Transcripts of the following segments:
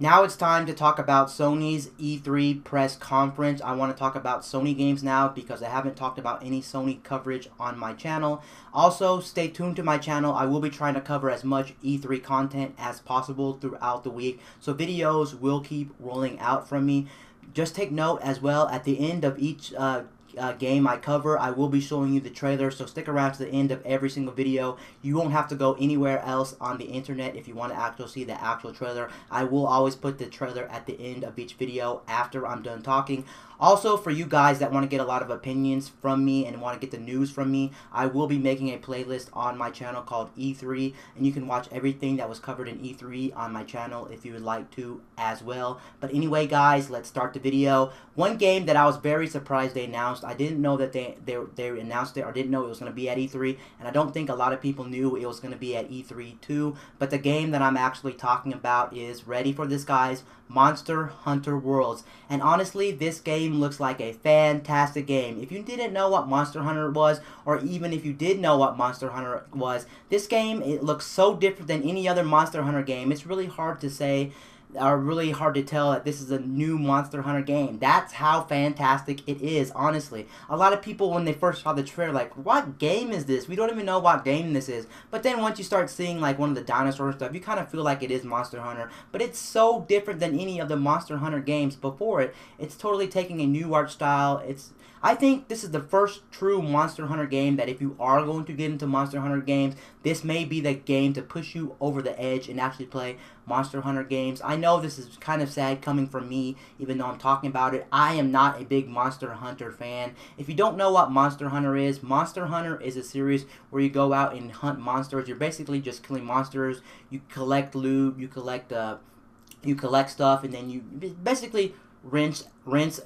Now it's time to talk about Sony's E3 press conference. I want to talk about Sony games now because I haven't talked about any Sony coverage on my channel. Also, stay tuned to my channel. I will be trying to cover as much E3 content as possible throughout the week, so videos will keep rolling out from me. Just take note as well, at the end of each game I cover, I will be showing you the trailer, so stick around to the end of every single video. You won't have to go anywhere else on the internet if you want to actually see the actual trailer. I will always put the trailer at the end of each video after I'm done talking. Also, for you guys that want to get a lot of opinions from me and want to get the news from me, I will be making a playlist on my channel called E3, and you can watch everything that was covered in E3 on my channel if you would like to as well. But anyway, guys, let's start the video. One game that I was very surprised they announced. I didn't know that they announced it, or didn't know it was going to be at E3, and I don't think a lot of people knew it was going to be at E3 too. But the game that I'm actually talking about is, ready for this, guys, Monster Hunter Worlds. And honestly, this game looks like a fantastic game. If you didn't know what Monster Hunter was, or even if you did know what Monster Hunter was, this game, it looks so different than any other Monster Hunter game. It's really hard to say, are really hard to tell that this is a new Monster Hunter game. That's how fantastic it is, honestly. A lot of people, when they first saw the trailer, like, what game is this? We don't even know what game this is. But then once you start seeing like one of the dinosaur stuff, you kind of feel like it is Monster Hunter. But it's so different than any of the Monster Hunter games before it. It's totally taking a new art style. I think this is the first true Monster Hunter game that if you are going to get into Monster Hunter games, this may be the game to push you over the edge and actually play Monster Hunter games. I know this is kind of sad coming from me, even though I'm talking about it. I am not a big Monster Hunter fan. If you don't know what Monster Hunter is a series where you go out and hunt monsters. You're basically just killing monsters. You collect loot, you collect stuff, and then you basically rinse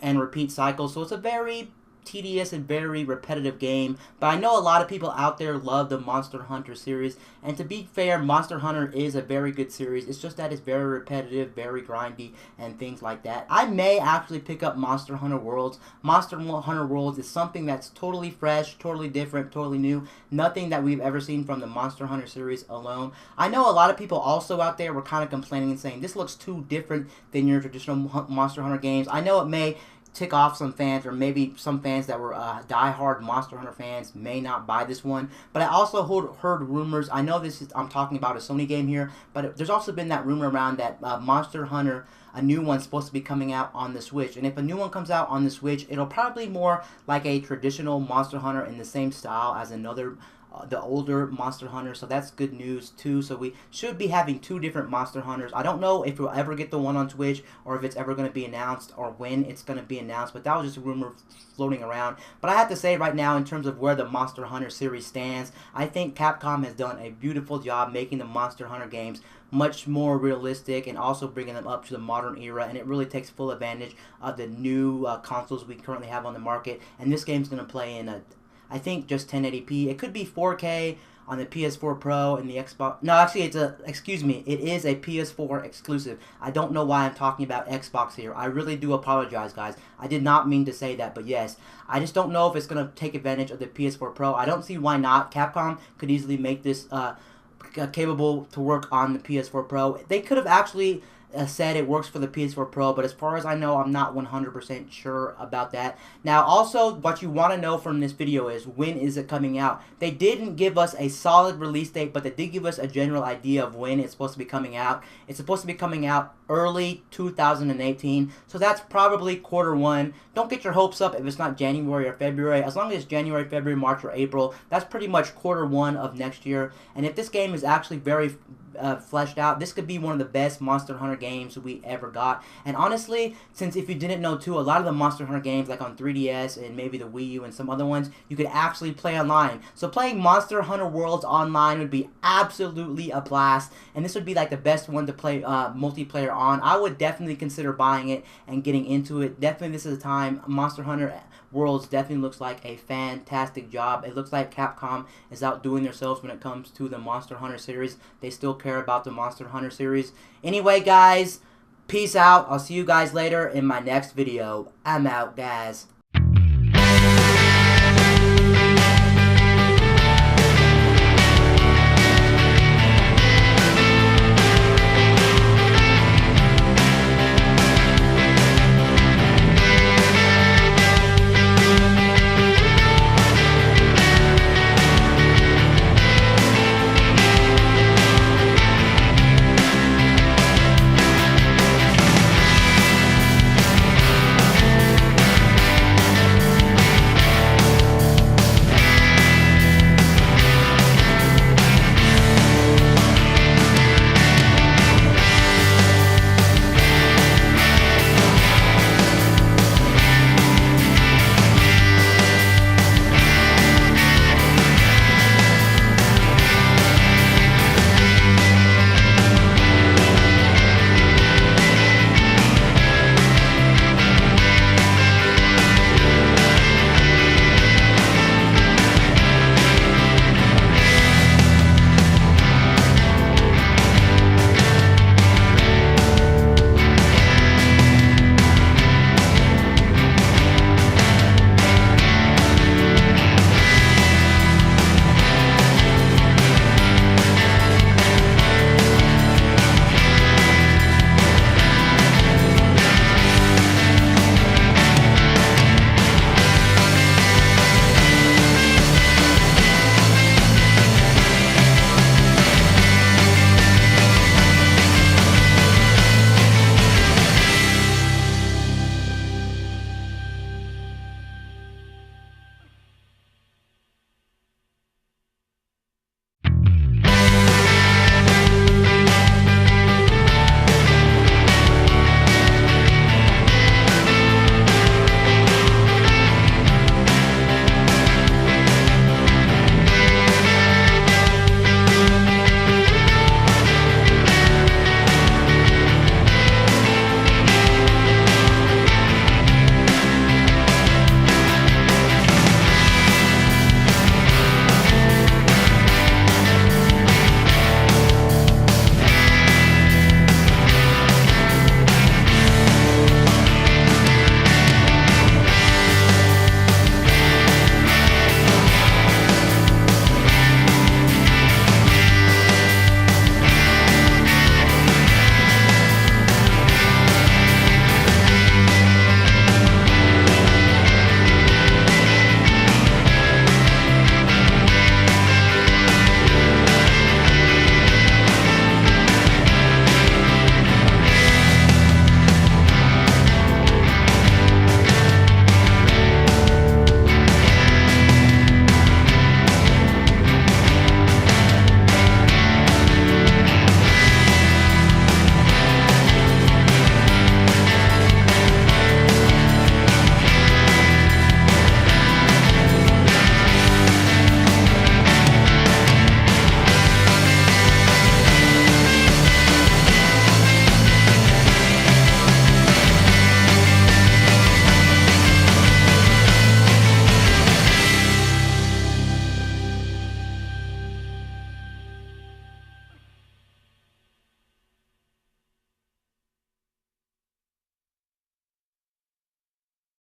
and repeat cycle. So it's a very tedious and very repetitive game, but I know a lot of people out there love the Monster Hunter series, and to be fair, Monster Hunter is a very good series. It's just that it's very repetitive, very grindy, and things like that. I may actually pick up Monster Hunter Worlds. Monster Hunter Worlds is something that's totally fresh, totally different, totally new, nothing that we've ever seen from the Monster Hunter series alone. I know a lot of people also out there were kind of complaining and saying this looks too different than your traditional Monster Hunter games. I know it may tick off some fans, or maybe some fans that were die-hard Monster Hunter fans may not buy this one. But I also heard rumors. I know I'm talking about a Sony game here, but there's also been that rumor around that Monster Hunter, a new one's supposed to be coming out on the Switch. And if a new one comes out on the Switch, it'll probably be more like a traditional Monster Hunter in the same style as the older Monster Hunter, so that's good news too. So we should be having two different Monster Hunters. I don't know if we'll ever get the one on Twitch, or if it's ever going to be announced, or when it's going to be announced, but that was just a rumor floating around. But I have to say right now, in terms of where the Monster Hunter series stands, I think Capcom has done a beautiful job making the Monster Hunter games much more realistic, and also bringing them up to the modern era, and it really takes full advantage of the new consoles we currently have on the market. And this game's going to play in I think just 1080p. It could be 4K on the PS4 Pro and the Xbox. No, actually, it is a PS4 exclusive. I don't know why I'm talking about Xbox here. I really do apologize, guys. I did not mean to say that, but yes. I just don't know if it's going to take advantage of the PS4 Pro. I don't see why not. Capcom could easily make this capable to work on the PS4 Pro. They could have actually said it works for the PS4 Pro, but as far as I know, I'm not 100% sure about that. Now, also, what you want to know from this video is, when is it coming out? They didn't give us a solid release date, but they did give us a general idea of when it's supposed to be coming out. It's supposed to be coming out early 2018, so that's probably Q1. Don't get your hopes up if it's not January or February. As long as it's January, February, March, or April, that's pretty much Q1 of next year. And if this game is actually very fleshed out, this could be one of the best Monster Hunter games we ever got. And honestly, since if you didn't know too, a lot of the Monster Hunter games, like on 3DS and maybe the Wii U and some other ones, you could actually play online. So playing Monster Hunter Worlds online would be absolutely a blast, and this would be like the best one to play multiplayer on. I would definitely consider buying it and getting into it. Definitely, this is the time. Monster Hunter Worlds definitely looks like a fantastic job. It looks like Capcom is outdoing themselves when it comes to the Monster Hunter series. They still care about the Monster Hunter series. Anyway, guys, peace out. I'll see you guys later in my next video. I'm out, guys.